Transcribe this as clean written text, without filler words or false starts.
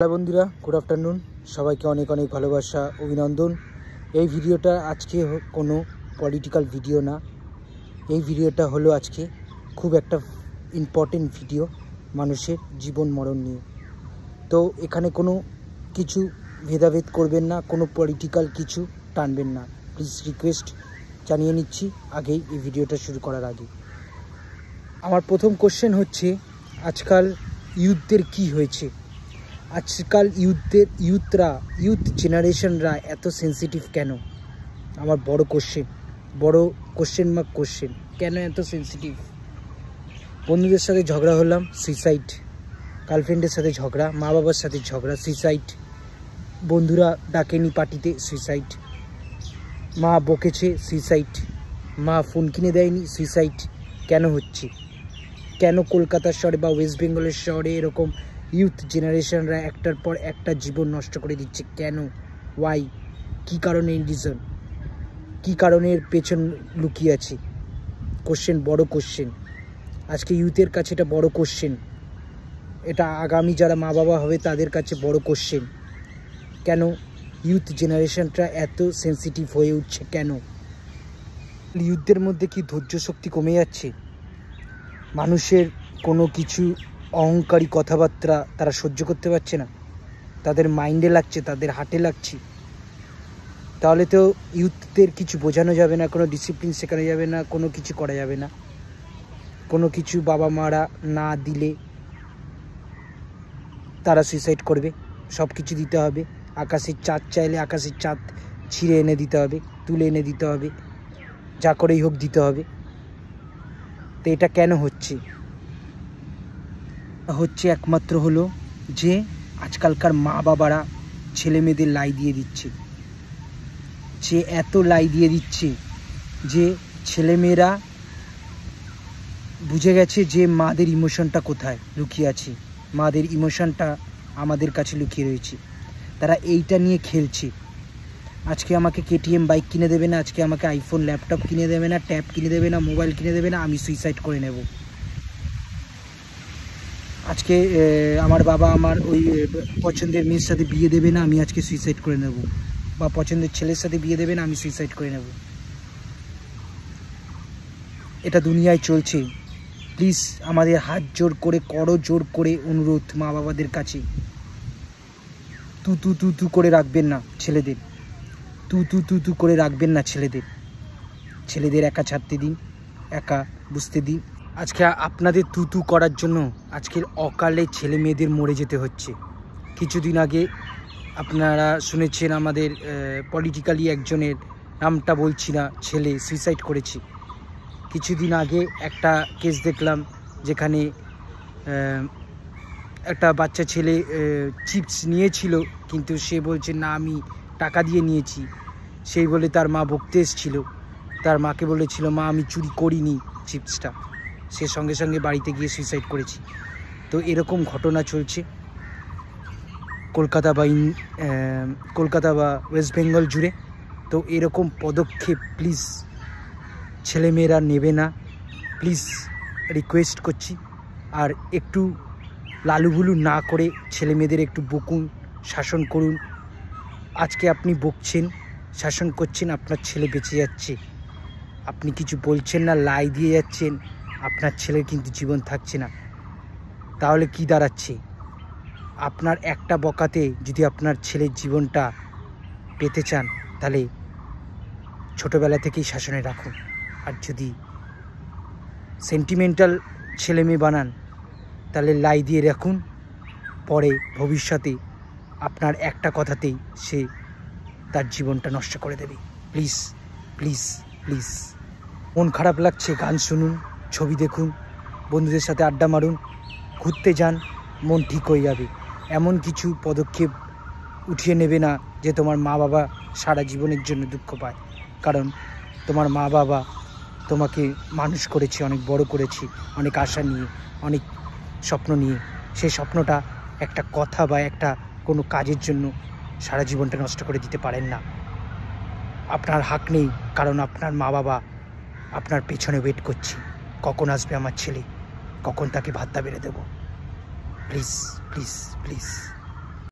Hello বন্ধুরা, good afternoon. সবাইকে অনেক অনেক ভালোবাসা, অভিনন্দন। এই ভিডিওটা আজকে কোনো পলিটিক্যাল ভিডিও না। এই ভিডিওটা হলো আজকে খুব একটা ইম্পর্টেন্ট ভিডিও মানুষের জীবন মরণ নিয়ে। তো এখানে কোনো কিছু ভেদাভেদ করবেন না, কোনো পলিটিক্যাল কিছু টানবেন না, প্লিজ রিকোয়েস্ট জানিয়ে নিচ্ছি আগেই এই ভিডিওটা শুরু করার আগে। আমার প্রথম কোশ্চেন হচ্ছে, আজকাল ইউথদের কি হয়েছে? আজকাল ইউথ জেনারেশনরা এত সেন্সিটিভ কেন? আমার বড় কোশ্চেন মার্ক কোশ্চেন, কেন এত সেন্সিটিভ? বন্ধুদের সাথে ঝগড়া হলাম, সুইসাইড। গার্লফ্রেন্ডের সাথে ঝগড়া, মা বাবার সাথে ঝগড়া, সুইসাইড। বন্ধুরা ডাকেনি পার্টিতে, সুইসাইড। মা বকেছে, সুইসাইড। মা ফোন কিনে দেয়নি, সুইসাইড। কেন হচ্ছে? কেন কলকাতার শহরে বা ওয়েস্ট বেঙ্গলের শহরে এরকম ইউথ জেনারেশনরা একটার পর একটা জীবন নষ্ট করে দিচ্ছে? কেন? ওয়াই? কী কারণে? রিজন কী কারণের পেছন লুকিয়ে আছে? কোশ্চেন, বড় কোশ্চেন। আজকে ইউথের কাছে এটা বড় কোশ্চেন। এটা আগামী যারা মা বাবা হবে তাদের কাছে বড় কোশ্চেন। কেন ইউথ জেনারেশনটা এত সেন্সিটিভ হয়ে উঠছে? কেন? ইউথদের মধ্যে কি ধৈর্য শক্তি কমে যাচ্ছে? মানুষের কোনো কিছু অহংকারী কথাবার্তা তারা সহ্য করতে পারছে না, তাদের মাইন্ডে লাগছে, তাদের হার্টে লাগছে। তাহলে তো ইউথদের কিছু বোঝানো যাবে না, কোনো ডিসিপ্লিন শেখানো যাবে না, কোনো কিছু করা যাবে না। কোনো কিছু বাবা মারা না দিলে তারা সুইসাইড করবে। সব কিছু দিতে হবে। আকাশের চাঁদ চাইলে আকাশের চাঁদ ছিঁড়ে এনে দিতে হবে, তুলে এনে দিতে হবে, যা করেই হোক দিতে হবে। তো এটা কেন হচ্ছে? একমাত্র হলো যে আজকালকার মা বাবারা ছেলে মেয়েদের লাই দিয়ে দিচ্ছে। যে এত লাই দিয়ে দিচ্ছে যে ছেলেমেয়েরা বুঝে গেছে যে মাদের ইমোশনটা কোথায় লুকিয়ে আছে, মাদের ইমোশনটা আমাদের কাছে লুকিয়ে রয়েছে। তারা এইটা নিয়ে খেলছে। আজকে আমাকে কেটিএম বাইক কিনে দেবে না, আজকে আমাকে আইফোন ল্যাপটপ কিনে দেবে না, ট্যাব কিনে দেবে না, মোবাইল কিনে দেবে না, আমি সুইসাইড করে নেব। আজকে আমার বাবা আমার ওই পছন্দের মেয়ের সাথে বিয়ে দেবে না, আমি আজকে সুইসাইড করে নেব। বা পছন্দের ছেলের সাথে বিয়ে দেবে না, আমি সুইসাইড করে নেব। এটা দুনিয়ায় চলছে। প্লিজ আমাদের হাত জোর করে, জোর করে অনুরোধ মা বাবাদের কাছে, তু করে রাখবেন না ছেলেদের। তু করে রাখবেন না ছেলেদের একা ছাড়তে দিন, একা বুঝতে দিন। আজকে আপনাদের তু করার জন্য আজকের অকালে ছেলে মেয়েদের মরে যেতে হচ্ছে। কিছুদিন আগে আপনারা শুনেছেন আমাদের পলিটিক্যালি একজনের, নামটা বলছি না, ছেলে সুইসাইড করেছে। কিছুদিন আগে একটা কেস দেখলাম যেখানে একটা বাচ্চা ছেলে চিপস নিয়েছিল, কিন্তু সে বলছে না আমি টাকা দিয়ে নিয়েছি। সেই বলে তার মা বকতে এসেছিল, তার মাকে বলেছিল মা আমি চুরি করিনি চিপসটা। সে সঙ্গে সঙ্গে বাড়িতে গিয়ে সুইসাইড করেছি। তো এরকম ঘটনা চলছে কলকাতা বা ওয়েস্ট বেঙ্গল জুড়ে। তো এরকম পদক্ষেপ প্লিজ ছেলেমেয়েরা নেবে না, প্লিজ রিকোয়েস্ট করছি। আর একটু লালুগুলু না করে ছেলেমেয়েদের একটু বকুন, শাসন করুন। আজকে আপনি বকছেন, শাসন করছেন, আপনার ছেলে বেঁচে যাচ্ছে। আপনি কিছু বলছেন না, লাই দিয়ে যাচ্ছেন, আপনার ছেলের কিন্তু জীবন থাকছে না। তাহলে কি দাঁড়াচ্ছে? আপনার একটা বকাতে যদি আপনার ছেলের জীবনটা পেতে চান, তাহলে ছোটোবেলা থেকেই শাসনে রাখুন। আর যদি সেন্টিমেন্টাল ছেলে মেয়ে বানান, তাহলে লাই দিয়ে রাখুন। পরে ভবিষ্যতে আপনার একটা কথাতেই সে তার জীবনটা নষ্ট করে দেবে। Please please please. মন খারাপ লাগছে, গান শুনুন, ছবি দেখুন, বন্ধুদের সাথে আড্ডা মারুন, ঘুরতে যান, মন ঠিক হয়ে যাবে। এমন কিছু পদক্ষেপ উঠিয়ে নেবে না যে তোমার মা বাবা সারা জীবনের জন্য দুঃখ পায়। কারণ তোমার মা বাবা তোমাকে মানুষ করেছে, অনেক বড় করেছে, অনেক আশা নিয়ে, অনেক স্বপ্ন নিয়ে। সেই স্বপ্নটা একটা কথা বা একটা কোনো কাজের জন্য সারা জীবনটা নষ্ট করে দিতে পারেন না। আপনার হাক নেই, কারণ আপনার মা বাবা আপনার পেছনে ওয়েট করছে, কখন আসবে আমার ছেলে, কখন তাকে ভাতটা বেড়ে দেবো। Please please please.